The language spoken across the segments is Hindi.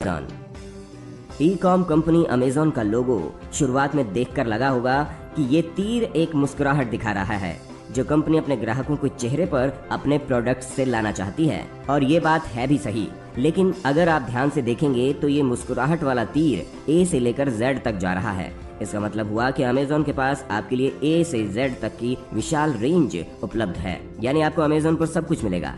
Amazon. E com company Amazon का लोगो शुरुआत में देखकर लगा होगा कि ये तीर एक मुस्कुराहट दिखा रहा है, जो कंपनी अपने ग्राहकों को चेहरे पर अपने प्रोडक्ट से लाना चाहती है। और ये बात है भी सही, लेकिन अगर आप ध्यान से देखेंगे तो ये मुस्कुराहट वाला तीर ए से लेकर जेड तक जा रहा है। इसका मतलब हुआ कि अमेज़न के पास आपके लिए ए से जेड तक की विशाल रेंज उपलब्ध है, यानी आपको अमेज़न पर सब कुछ मिलेगा।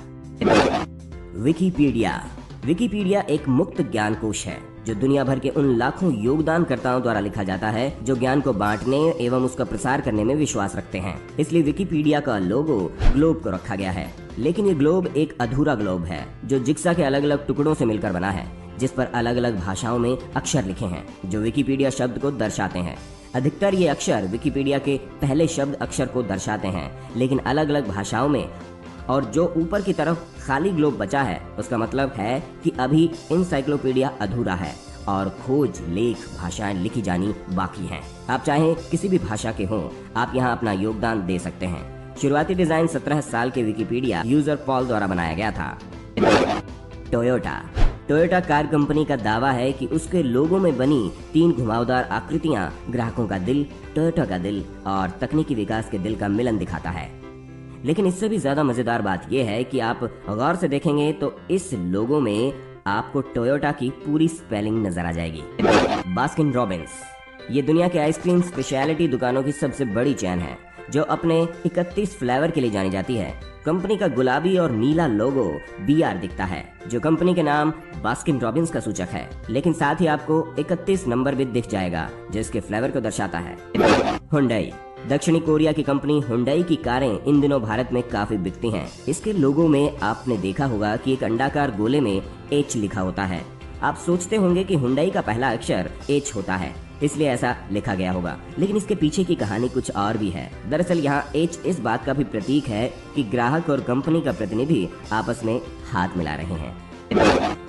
विकिपीडिया एक मुक्त ज्ञान कोश है जो दुनिया भर के उन लाखों योगदानकर्ताओं द्वारा लिखा जाता है जो ज्ञान को बांटने एवं उसका प्रसार करने में विश्वास रखते हैं। इसलिए विकिपीडिया का लोगो ग्लोब को रखा गया है, लेकिन ये ग्लोब एक अधूरा ग्लोब है जो जिग्सा के अलग अलग टुकड़ों से मिलकर बना है, जिस पर अलग अलग भाषाओं में अक्षर लिखे हैं जो विकिपीडिया शब्द को दर्शाते हैं। अधिकतर ये अक्षर विकिपीडिया के पहले शब्द अक्षर को दर्शाते हैं, लेकिन अलग अलग भाषाओं में। और जो ऊपर की तरफ खाली ग्लोब बचा है उसका मतलब है कि अभी एनसाइक्लोपीडिया अधूरा है और खोज लेख भाषाएं लिखी जानी बाकी हैं। आप चाहे किसी भी भाषा के हों, आप यहाँ अपना योगदान दे सकते हैं। शुरुआती डिजाइन 17 साल के विकिपीडिया यूजर पॉल द्वारा बनाया गया था। टोयोटा कार कंपनी का दावा है कि उसके लोगो में बनी 3 घुमावदार आकृतियां ग्राहकों का दिल, टोयोटा का दिल और तकनीकी विकास के दिल का मिलन दिखाता है। लेकिन इससे भी ज्यादा मजेदार बात यह है कि आप गौर से देखेंगे तो इस लोगो में आपको टोयोटा की पूरी स्पेलिंग नजर आ जाएगी। बास्किन रॉबिन्स ये दुनिया के आइसक्रीम स्पेशलिटी दुकानों की सबसे बड़ी चेन है जो अपने 31 फ्लेवर के लिए जानी जाती है। कंपनी का गुलाबी और नीला लोगो BR दिखता है जो कंपनी के नाम बास्किन रॉबिन्स का सूचक है, लेकिन साथ ही आपको 31 नंबर भी दिख जाएगा जो इसके फ्लेवर को दर्शाता है। हुंडई दक्षिणी कोरिया की कंपनी हुंडई की कारें इन दिनों भारत में काफी बिकती हैं। इसके लोगो में आपने देखा होगा कि एक अंडाकार गोले में H लिखा होता है। आप सोचते होंगे कि हुंडई का पहला अक्षर H होता है, इसलिए ऐसा लिखा गया होगा, लेकिन इसके पीछे की कहानी कुछ और भी है। दरअसल यहाँ H इस बात का भी प्रतीक है कि ग्राहक और कंपनी का प्रतिनिधि आपस में हाथ मिला रहे हैं।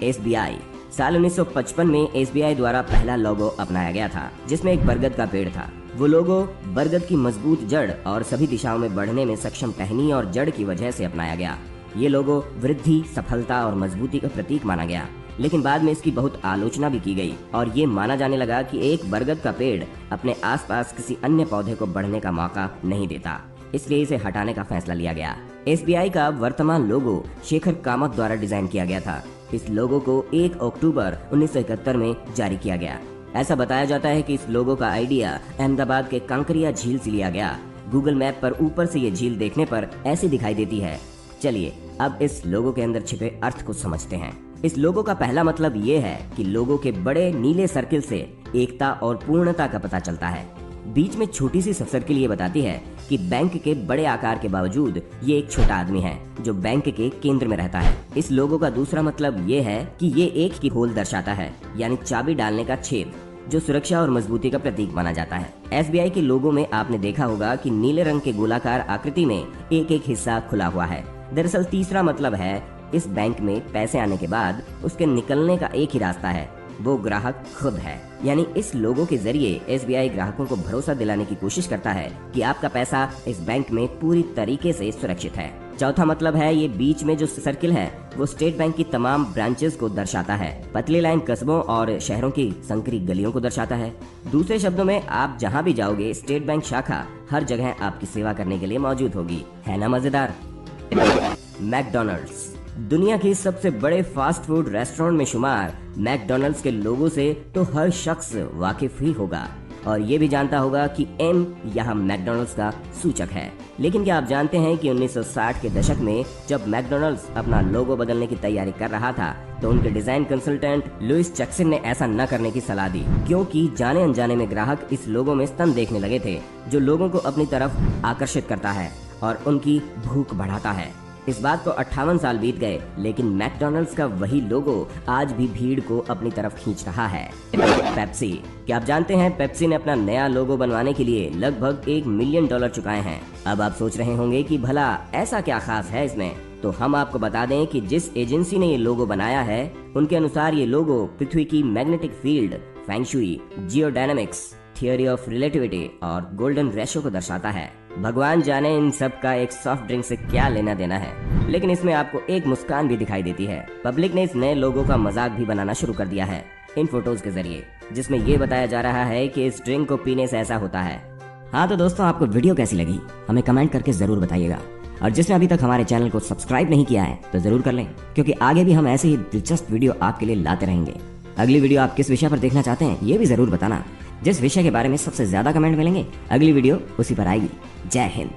SBI साल 1955 में SBI द्वारा पहला लोगो अपनाया गया था जिसमें एक बरगद का पेड़ था। वो लोगो बरगद की मजबूत जड़ और सभी दिशाओं में बढ़ने में सक्षम टहनी और जड़ की वजह से अपनाया गया। ये लोगो वृद्धि, सफलता और मजबूती का प्रतीक माना गया, लेकिन बाद में इसकी बहुत आलोचना भी की गई और ये माना जाने लगा कि एक बरगद का पेड़ अपने आसपास किसी अन्य पौधे को बढ़ने का मौका नहीं देता, इसलिए इसे हटाने का फैसला लिया गया। SBI का वर्तमान लोगो शेखर कामत द्वारा डिजाइन किया गया था। इस लोगो को 1 अक्टूबर 1971 में जारी किया गया। ऐसा बताया जाता है कि इस लोगो का आइडिया अहमदाबाद के कांकरिया झील से लिया गया। गूगल मैप पर ऊपर से ये झील देखने पर ऐसी दिखाई देती है। चलिए अब इस लोगो के अंदर छिपे अर्थ को समझते हैं। इस लोगो का पहला मतलब ये है कि लोगो के बड़े नीले सर्किल से एकता और पूर्णता का पता चलता है। बीच में छोटी सी सर्किल ये बताती है कि बैंक के बड़े आकार के बावजूद ये एक छोटा आदमी है जो बैंक के केंद्र में रहता है। इस लोगो का दूसरा मतलब ये है कि ये एक की होल दर्शाता है, यानी चाबी डालने का छेद, जो सुरक्षा और मजबूती का प्रतीक माना जाता है। SBI के लोगो में आपने देखा होगा कि नीले रंग के गोलाकार आकृति में एक एक हिस्सा खुला हुआ है। दरअसल तीसरा मतलब है इस बैंक में पैसे आने के बाद उसके निकलने का एक ही रास्ता है, वो ग्राहक खुद है। यानी इस लोगो के जरिए SBI ग्राहकों को भरोसा दिलाने की कोशिश करता है कि आपका पैसा इस बैंक में पूरी तरीके से सुरक्षित है। चौथा मतलब है ये बीच में जो सर्किल है वो स्टेट बैंक की तमाम ब्रांचेस को दर्शाता है। पतली लाइन कस्बों और शहरों की संकरी गलियों को दर्शाता है। दूसरे शब्दों में आप जहाँ भी जाओगे स्टेट बैंक शाखा हर जगह आपकी सेवा करने के लिए मौजूद होगी। है ना मजेदार। मैकडॉनल्ड्स दुनिया के सबसे बड़े फास्ट फूड रेस्टोरेंट में शुमार मैकडॉनल्ड्स के लोगो से तो हर शख्स वाकिफ ही होगा और ये भी जानता होगा कि M यहाँ मैकडॉनल्ड्स का सूचक है। लेकिन क्या आप जानते हैं कि 1960 के दशक में जब मैकडॉनल्ड्स अपना लोगो बदलने की तैयारी कर रहा था तो उनके डिजाइन कंसल्टेंट लुइस चक्सिन ने ऐसा न करने की सलाह दी, क्योंकि जाने अनजाने में ग्राहक इस लोगो में स्तन देखने लगे थे जो लोगों को अपनी तरफ आकर्षित करता है और उनकी भूख बढ़ाता है। इस बात को 58 साल बीत गए, लेकिन मैकडॉनल्ड्स का वही लोगो आज भी भीड़ को अपनी तरफ खींच रहा है। पेप्सी क्या आप जानते हैं पेप्सी ने अपना नया लोगो बनवाने के लिए लगभग $1 मिलियन चुकाए हैं। अब आप सोच रहे होंगे कि भला ऐसा क्या खास है इसमें, तो हम आपको बता दें कि जिस एजेंसी ने ये लोगो बनाया है उनके अनुसार ये लोगो पृथ्वी की magnetic field, feng shui, geodynamics, theory of relativity और गोल्डन रेशो को दर्शाता है। भगवान जाने इन सब का एक सॉफ्ट ड्रिंक से क्या लेना देना है, लेकिन इसमें आपको एक मुस्कान भी दिखाई देती है। पब्लिक ने इस नए लोगो का मजाक भी बनाना शुरू कर दिया है इन फोटोज के जरिए, जिसमें ये बताया जा रहा है कि इस ड्रिंक को पीने से ऐसा होता है। हाँ तो दोस्तों, आपको वीडियो कैसी लगी हमें कमेंट करके जरूर बताइएगा, और जिसने अभी तक हमारे चैनल को सब्सक्राइब नहीं किया है तो जरूर कर लें, क्योंकि आगे भी हम ऐसे ही दिलचस्प वीडियो आपके लिए लाते रहेंगे। अगली वीडियो आप किस विषय पर देखना चाहते हैं ये भी जरूर बताना। जिस विषय के बारे में सबसे ज्यादा कमेंट मिलेंगे अगली वीडियो उसी पर आएगी। जय हिंद।